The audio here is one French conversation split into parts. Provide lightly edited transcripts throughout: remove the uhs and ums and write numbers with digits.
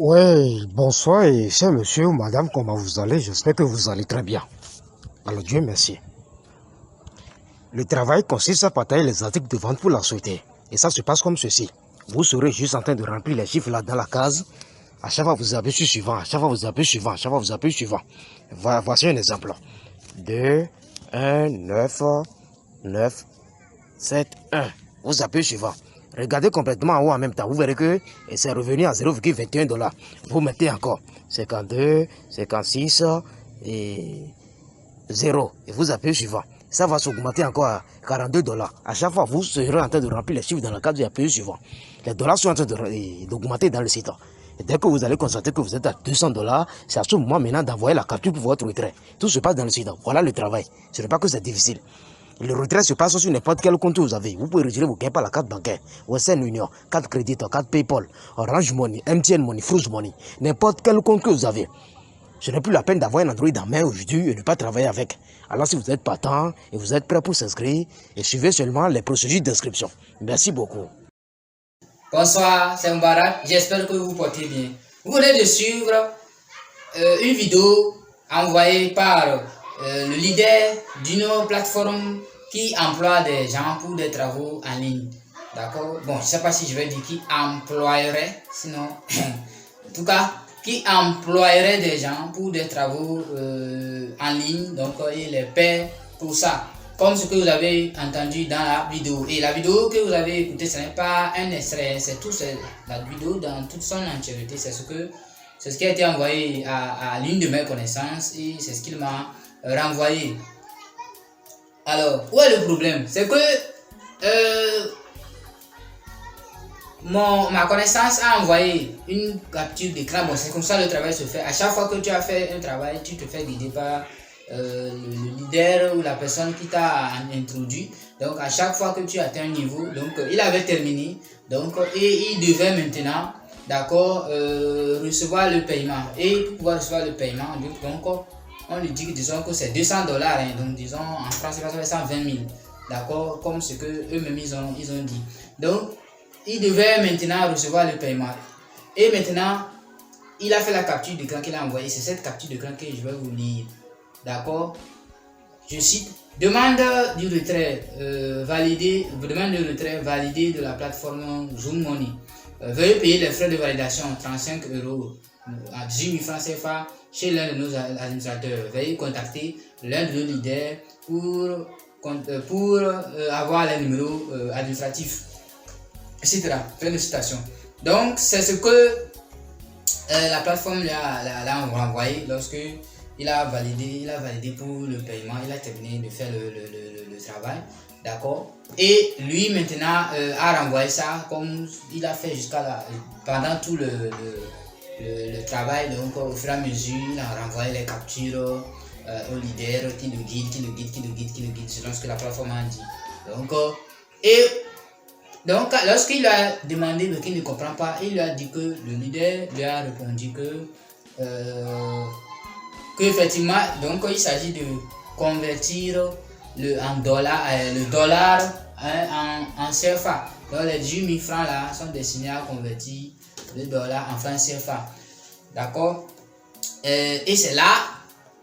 Ouais, bonsoir et cher monsieur ou madame, comment vous allez? J'espère que vous allez très bien. Alors Dieu merci. Le travail consiste à partager les articles de vente pour la société. Et ça se passe comme ceci. Vous serez juste en train de remplir les chiffres là dans la case. À chaque fois vous appuyez sur suivant, à chaque fois vous appuyez suivant, à chaque fois vous appuyez suivant. Voici un exemple. 2, 1, 9, 9, 7, 1. Vous appuyez suivant. Regardez complètement en haut en même temps. Vous verrez que c'est revenu à 0,21 $. Vous mettez encore 52, 56 et 0. Et vous appuyez suivant. Ça va s'augmenter encore à 42 $. À chaque fois, vous serez en train de remplir les chiffres dans la case et appuyez suivant. Les dollars sont en train d'augmenter dans le site. Et dès que vous allez constater que vous êtes à 200 $, c'est à ce moment maintenant d'envoyer la capture pour votre retrait. Tout se passe dans le site. Voilà le travail. Ce n'est pas que c'est difficile. Le retrait se passe sur n'importe quel compte que vous avez. Vous pouvez retirer vos gains par la carte bancaire, Western Union, carte crédit, carte PayPal, Orange Money, MTN Money, Fruits Money, n'importe quel compte que vous avez. Ce n'est plus la peine d'avoir un Android en main aujourd'hui et de ne pas travailler avec. Alors si vous êtes partant et vous êtes prêt pour s'inscrire, et suivez seulement les procédures d'inscription. Merci beaucoup. Bonsoir, c'est Mbarak. J'espère que vous vous portez bien. Vous venez de suivre une vidéo envoyée par le leader d'une plateforme qui emploie des gens pour des travaux en ligne. D'accord? Bon, je ne sais pas si je vais dire qui emploierait, sinon, en tout cas, qui emploierait des gens pour des travaux en ligne, donc il les paie pour ça. Comme ce que vous avez entendu dans la vidéo. Et la vidéo que vous avez écoutée, ce n'est pas un extrait, c'est tout, c'est la vidéo dans toute son entièreté. C'est ce qui a été envoyé à l'une de mes connaissances et c'est ce qu'il m'a renvoyé. Alors, où est le problème? C'est que ma connaissance a envoyé une capture d'écran. Bon, c'est comme ça le travail se fait. À chaque fois que tu as fait un travail, tu te fais guider par le leader ou la personne qui t'a introduit. Donc, à chaque fois que tu atteins un niveau, donc il avait terminé. Donc, et il devait maintenant, d'accord, recevoir le paiement. Et pour pouvoir recevoir le paiement, donc on lui dit que disons que c'est 200 $. Hein, donc, disons en France, c'est 120 000. D'accord, comme ce que eux-mêmes ils ont dit. Donc, il devait maintenant recevoir le paiement. Et maintenant, il a fait la capture d'écran qu'il a envoyée. C'est cette capture d'écran que je vais vous lire. D'accord? Je cite. Demande du retrait validé de la plateforme Zoom Money. Veuillez payer les frais de validation 35 € à 18 000 francs CFA chez l'un de nos administrateurs. Veuillez contacter l'un de nos leaders pour avoir les numéros administratifs, etc. Fin de citation. Donc, c'est ce que la plateforme l'a renvoyé lorsque il a validé pour le paiement, il a terminé de faire le travail, d'accord. Et lui maintenant a renvoyé ça comme il a fait pendant tout le travail. Donc au fur et à mesure, il a renvoyé les captures au leader qui le guide selon ce que la plateforme a dit. Donc, lorsqu'il a demandé mais qu'il ne comprend pas, il lui a dit que le leader lui a répondu qu'effectivement, donc il s'agit de convertir le dollar en CFA. Donc les 18 000 francs là sont destinés à convertir le dollar en francs CFA. D'accord? Et c'est là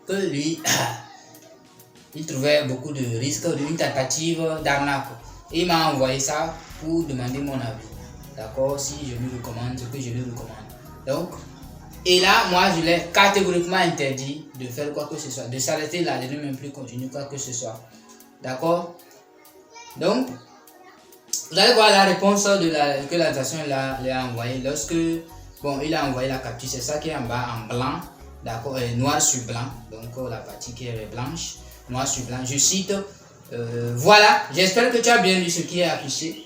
que lui, il trouvait beaucoup de risques, une tentative d'arnaque. Il m'a envoyé ça pour demander mon avis. D'accord? Si je lui recommande ce que je lui recommande. Donc, et là, moi, je l'ai catégoriquement interdit de faire quoi que ce soit, de s'arrêter là, de ne même plus continuer quoi que ce soit. D'accord? Donc, vous allez voir la réponse que l'administration lui a envoyée lorsque, bon, il a envoyé la capture, c'est ça qui est en bas en blanc, d'accord, noir sur blanc, donc la partie qui est blanche, noir sur blanc. Je cite, voilà, j'espère que tu as bien lu ce qui est affiché.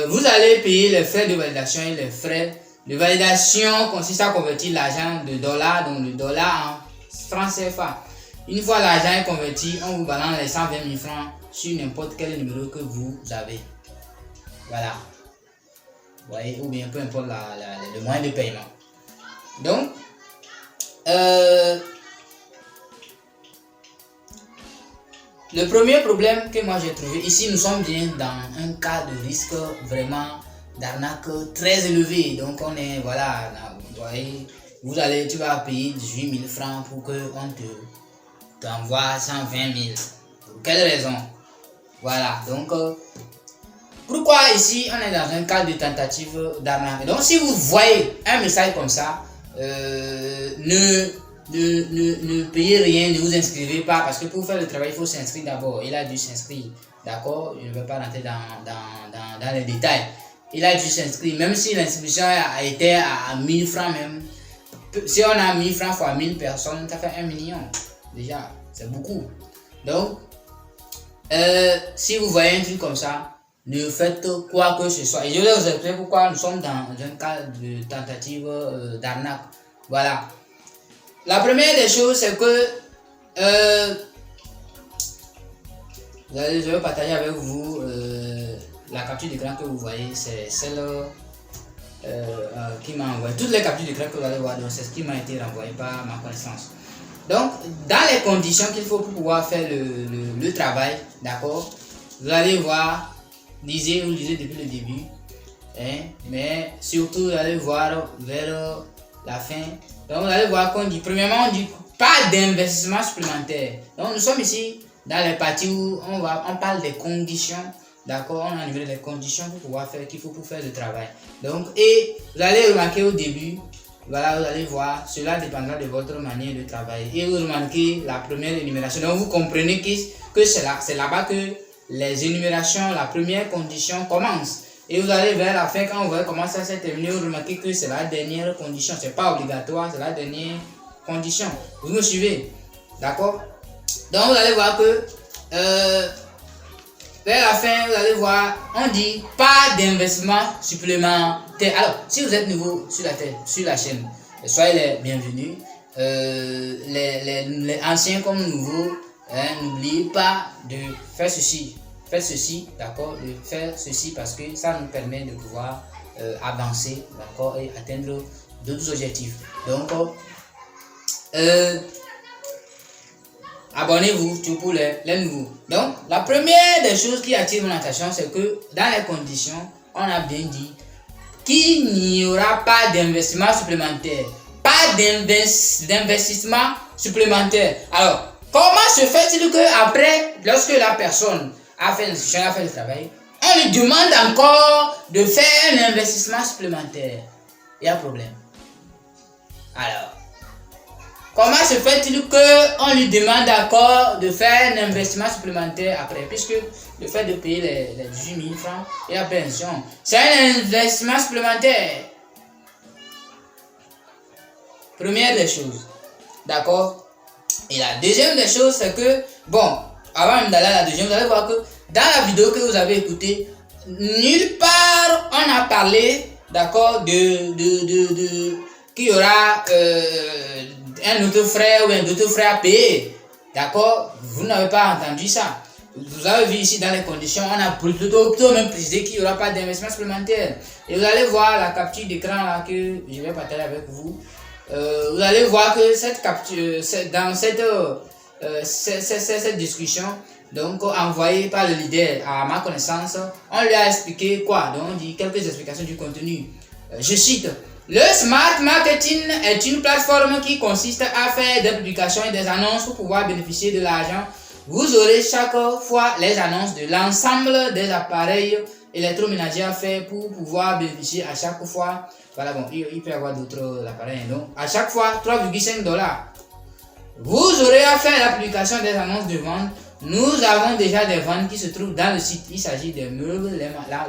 Vous allez payer les frais de validation et les frais de validation consiste à convertir l'argent de dollars, donc le dollar en francs CFA. Une fois l'argent est converti, on vous balance les 120 000 francs sur n'importe quel numéro que vous avez. Voilà. Vous voyez, ou bien peu importe le moyen de paiement. Donc, le premier problème que moi j'ai trouvé, ici nous sommes bien dans un cas de risque vraiment d'arnaque très élevé. Donc on est, voilà, vous voyez, tu vas payer 18 000 francs pour qu'on t'envoie 120 000. Pour quelle raison? Voilà, donc pourquoi ici on est dans un cas de tentative d'arnaque? Donc si vous voyez un message comme ça, ne payez rien, ne vous inscrivez pas, parce que pour faire le travail, il faut s'inscrire d'abord. Il a dû s'inscrire, d'accord? Je ne vais pas rentrer dans les détails. Il a dû s'inscrire, même si l'inscription a été à 1000 francs même. Si on a 1000 francs fois 1000 personnes, ça fait 1 million. Déjà, c'est beaucoup. Donc, si vous voyez un truc comme ça, ne faites quoi que ce soit. Et je vais vous expliquer pourquoi nous sommes dans un cas de tentative d'arnaque. Voilà. La première des choses, c'est que je vais partager avec vous la capture d'écran que vous voyez. C'est celle qui m'a envoyé. Toutes les captures d'écran que vous allez voir, c'est ce qui m'a été renvoyé par ma connaissance. Donc, dans les conditions qu'il faut pour pouvoir faire le travail, d'accord, vous allez voir, vous lisez depuis le début, hein, mais surtout, vous allez voir vers la fin. Donc, vous allez voir qu'on dit, premièrement, on dit pas d'investissement supplémentaire. Donc, nous sommes ici dans les parties où on parle des conditions, d'accord, on a énuméré les conditions pour pouvoir faire, qu'il faut pour faire le travail. Donc, et vous allez remarquer au début, voilà, vous allez voir, cela dépendra de votre manière de travailler. Et vous remarquez la première énumération. Donc vous comprenez que c'est là-bas que les énumérations, la première condition commence. Et vous allez vers la fin, quand vous voyez comment ça s'est terminé, vous remarquez que c'est la dernière condition. Ce n'est pas obligatoire, c'est la dernière condition. Vous me suivez? D'accord? Donc vous allez voir que vers la fin, vous allez voir, on dit pas d'investissement supplémentaire. Alors, si vous êtes nouveau sur la chaîne, soyez les bienvenus. Les anciens comme nouveaux, hein, n'oubliez pas de faire ceci. Faites ceci, d'accord, de faire ceci parce que ça nous permet de pouvoir avancer, d'accord, et atteindre d'autres objectifs. Donc, abonnez-vous pour les nouveaux. Donc, la première des choses qui attire mon attention, c'est que dans les conditions, on a bien dit qu'il n'y aura pas d'investissement supplémentaire. Pas d'investissement supplémentaire. Alors, comment se fait-il que après, lorsque la personne a fait l'inscription, a fait le travail, on lui demande encore de faire un investissement supplémentaire? Il y a un problème. Alors, comment se fait-il qu'on lui demande encore de faire un investissement supplémentaire après? Puisque le fait de payer les 18 000 francs et la pension, c'est un investissement supplémentaire. Première des choses. D'accord? Et la deuxième des choses, c'est que, bon, avant même d'aller à la deuxième, vous allez voir que dans la vidéo que vous avez écoutée, nulle part on a parlé, d'accord, qu'il y aura un autre frais ou un autre frais à payer. D'accord? Vous n'avez pas entendu ça. Vous avez vu ici dans les conditions, on a plutôt même précisé qu'il n'y aura pas d'investissement supplémentaire. Et vous allez voir la capture d'écran là que je vais partager avec vous. Vous allez voir que cette capture, dans cette discussion, donc envoyée par le leader à ma connaissance, on lui a expliqué quoi? Donc on dit quelques explications du contenu. Je cite: le Smart Marketing est une plateforme qui consiste à faire des publications et des annonces pour pouvoir bénéficier de l'argent. Vous aurez chaque fois les annonces de l'ensemble des appareils électroménagers à faire pour pouvoir bénéficier à chaque fois. Voilà, bon, il peut y avoir d'autres appareils. Donc, à chaque fois, 3,5 $. Vous aurez à faire la publication des annonces de vente. Nous avons déjà des ventes qui se trouvent dans le site. Il s'agit des meubles,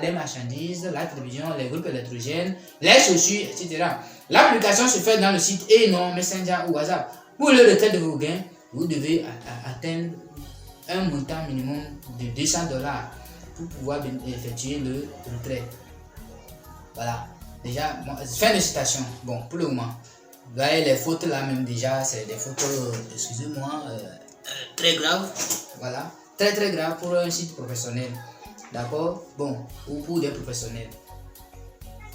les marchandises, la télévision, les groupes électrogènes, les chaussures, etc. L'application se fait dans le site et non Messenger ou WhatsApp. Pour le retrait de vos gains, vous devez atteindre un montant minimum de 200 $ pour pouvoir effectuer le retrait. Voilà. Déjà, fin de citation. Bon, pour le moment. Vous voyez les fautes là même déjà, c'est des fautes, excusez-moi, très graves. Voilà. Très très graves pour un site professionnel. D'accord? Bon, ou pour des professionnels.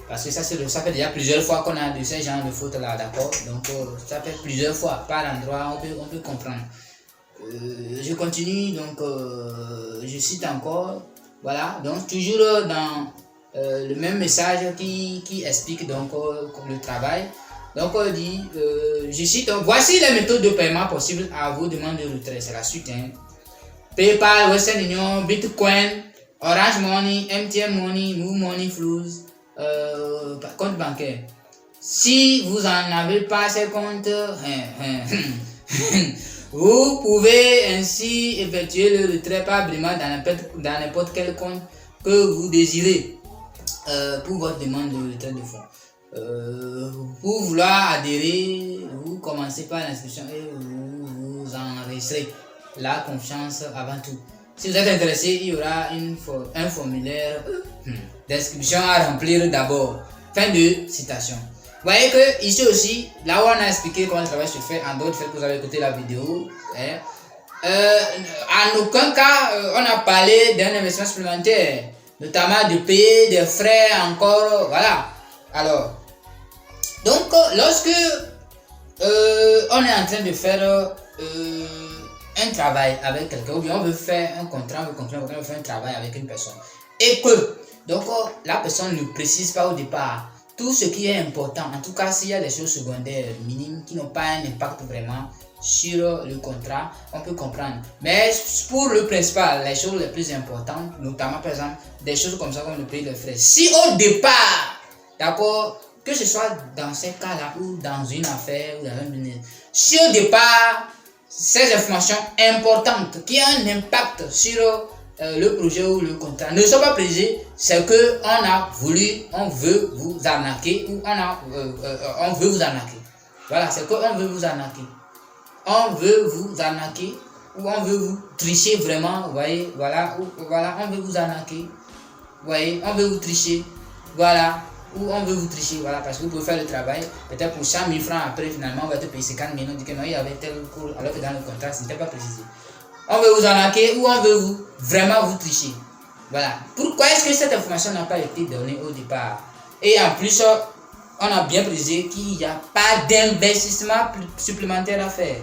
Parce que ça fait déjà plusieurs fois qu'on a de ces genres de fautes là, d'accord? Donc ça fait plusieurs fois par endroit, on peut comprendre. Je continue, donc je cite encore. Voilà, donc toujours dans le même message qui explique donc le travail. Donc on dit, je cite, voici les méthodes de paiement possibles à vos demandes de retrait. C'est la suite. Hein. PayPal, Western Union, Bitcoin, Orange Money, MTN Money, Move Money, Flows, compte bancaire. Si vous n'en avez pas ces comptes, vous pouvez ainsi effectuer le retrait par virement dans n'importe quel compte que vous désirez pour votre demande de retrait de fonds. Pour vouloir adhérer, vous commencez par l'inscription et vous enregistrez. La confiance avant tout. Si vous êtes intéressé, il y aura un formulaire d'inscription à remplir d'abord. Fin de citation. Vous voyez que ici aussi, là où on a expliqué comment le travail se fait, en d'autres faits que vous avez écouté la vidéo, en aucun cas on a parlé d'un investissement supplémentaire, notamment de payer des frais encore, voilà. Alors, donc lorsque on est en train de faire un travail avec quelqu'un, ou bien on veut faire un contrat, on veut faire un travail avec une personne, et que donc la personne ne précise pas au départ tout ce qui est important, en tout cas s'il y a des choses secondaires minimes qui n'ont pas un impact vraiment sur le contrat, on peut comprendre. Mais pour le principal, les choses les plus importantes, notamment par exemple des choses comme ça comme le payer des frais, si au départ, d'accord, que ce soit dans ces cas-là ou dans une affaire ou dans un business, si au départ ces informations importantes qui ont un impact sur le projet ou le contrat ne sont pas précisées, c'est que on veut vous arnaquer ou on veut vous arnaquer. Voilà, c'est qu'on veut vous arnaquer. On veut vous arnaquer ou on veut vous tricher vraiment, vous voyez, voilà, on veut vous arnaquer, vous voyez, on veut vous tricher, voilà, ou on veut vous tricher, voilà, parce que vous pouvez faire le travail, peut-être pour 100 000 francs, après finalement on va te payer 50 000, on dit que non, il y avait tel cours, alors que dans le contrat, ce n'était pas précisé. On veut vous arnaquer ou on veut vraiment vous tricher. Voilà. Pourquoi est-ce que cette information n'a pas été donnée au départ? Et en plus, on a bien précisé qu'il n'y a pas d'investissement supplémentaire à faire.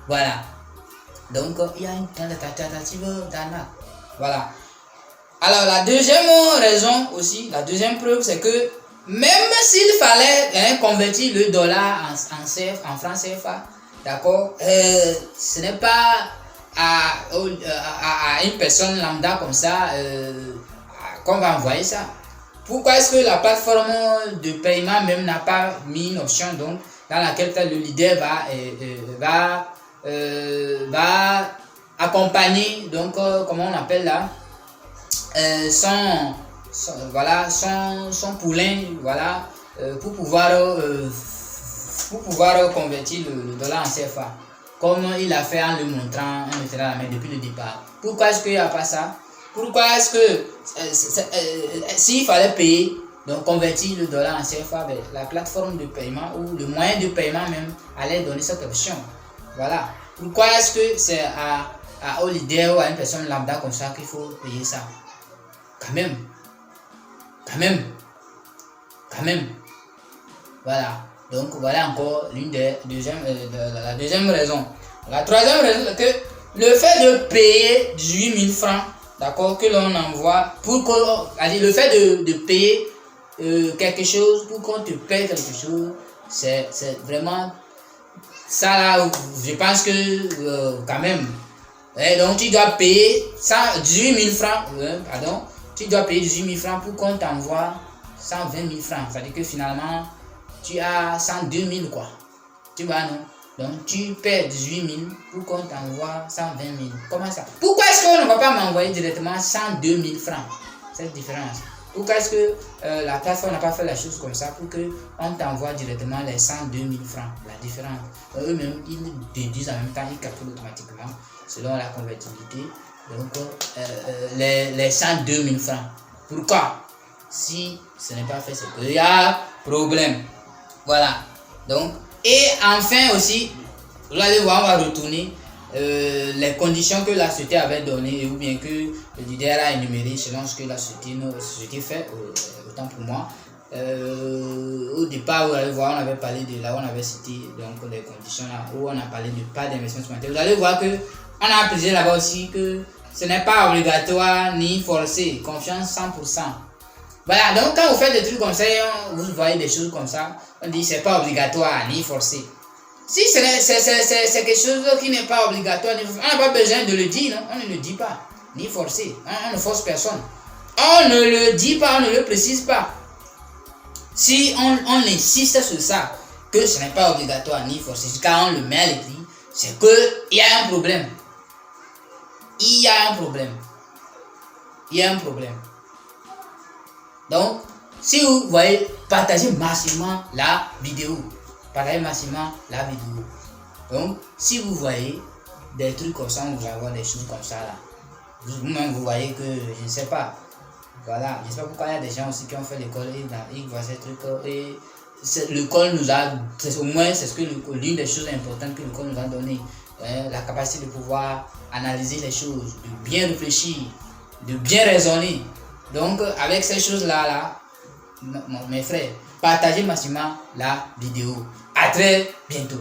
Voilà. Donc, il y a une tentative d'arnaque. Voilà. Alors, la deuxième raison aussi, la deuxième preuve, c'est que même s'il fallait convertir le dollar en franc CFA, d'accord, ce n'est pas à une personne lambda comme ça qu'on va envoyer ça. Pourquoi est-ce que la plateforme de paiement même n'a pas mis une option donc dans laquelle le leader va accompagner donc comment on appelle là son poulain, voilà, pour pouvoir convertir le dollar en CFA, comme il a fait en le montrant, en le tenant la main depuis le départ. Pourquoi est-ce qu'il n'y a pas ça? Pourquoi est-ce que s'il fallait payer, donc convertir le dollar en CFA, la plateforme de paiement ou le moyen de paiement même allait donner cette option? Voilà. Pourquoi est-ce que c'est au leader ou à une personne lambda comme ça qu'il faut payer ça? Quand même. Voilà. Donc voilà encore la deuxième raison. La troisième raison, c'est que le fait de payer 18 000 francs, d'accord, que l'on envoie, le fait de payer quelque chose pour qu'on te paye quelque chose, c'est vraiment ça là, je pense que quand même. Et donc tu dois payer 18 000 francs, pardon. Tu dois payer 18 000 francs pour qu'on t'envoie 120 000 francs. C'est-à-dire que finalement, tu as 102 000 quoi. Tu vois, non? Donc, tu paies 18 000 pour qu'on t'envoie 120 000. Comment ça? Pourquoi est-ce qu'on ne va pas m'envoyer directement 102 000 francs? Cette différence. Pourquoi est-ce que la plateforme n'a pas fait la chose comme ça pour qu'on t'envoie directement les 102 000 francs? La différence. Eux-mêmes, ils déduisent en même temps, ils calculent automatiquement selon la convertibilité. Donc, les 102 000 francs. Pourquoi? Si ce n'est pas fait, c'est qu'il y a problème. Voilà. Donc, et enfin aussi, vous allez voir, on va retourner les conditions que la société avait données ou bien que le leader a énuméré selon ce que la société fait, autant pour moi. Au départ, vous allez voir, on avait parlé de là, on avait cité donc les conditions là où on a parlé de pas d'investissement supplémentaire. Vous allez voir que on a précisé là-bas aussi que ce n'est pas obligatoire ni forcé, confiance 100%. Voilà, donc quand vous faites des trucs comme ça, vous voyez des choses comme ça, on dit c'est pas obligatoire ni forcé. Si c'est quelque chose qui n'est pas obligatoire, on n'a pas besoin de le dire, non? On ne le dit pas, ni forcé, on ne force personne. On ne le dit pas, on ne le précise pas. Si on insiste sur ça, que ce n'est pas obligatoire ni forcé, quand on le met à l'écrit, c'est qu'il y a un problème. Il y a un problème. Il y a un problème. Donc, si vous voyez, partagez massivement la vidéo. Partagez massivement la vidéo. Donc, si vous voyez des trucs comme ça, vous allez voir des choses comme ça là. Vous-même, vous voyez que, je ne sais pas. Voilà, je ne sais pas pourquoi il y a des gens aussi qui ont fait l'école et ils voient ces trucs. Et l'école nous a, au moins, c'est l'une des choses importantes que l'école nous a donné. La capacité de pouvoir analyser les choses, de bien réfléchir, de bien raisonner. Donc, avec ces choses-là, mes frères, partagez massivement la vidéo. À très bientôt.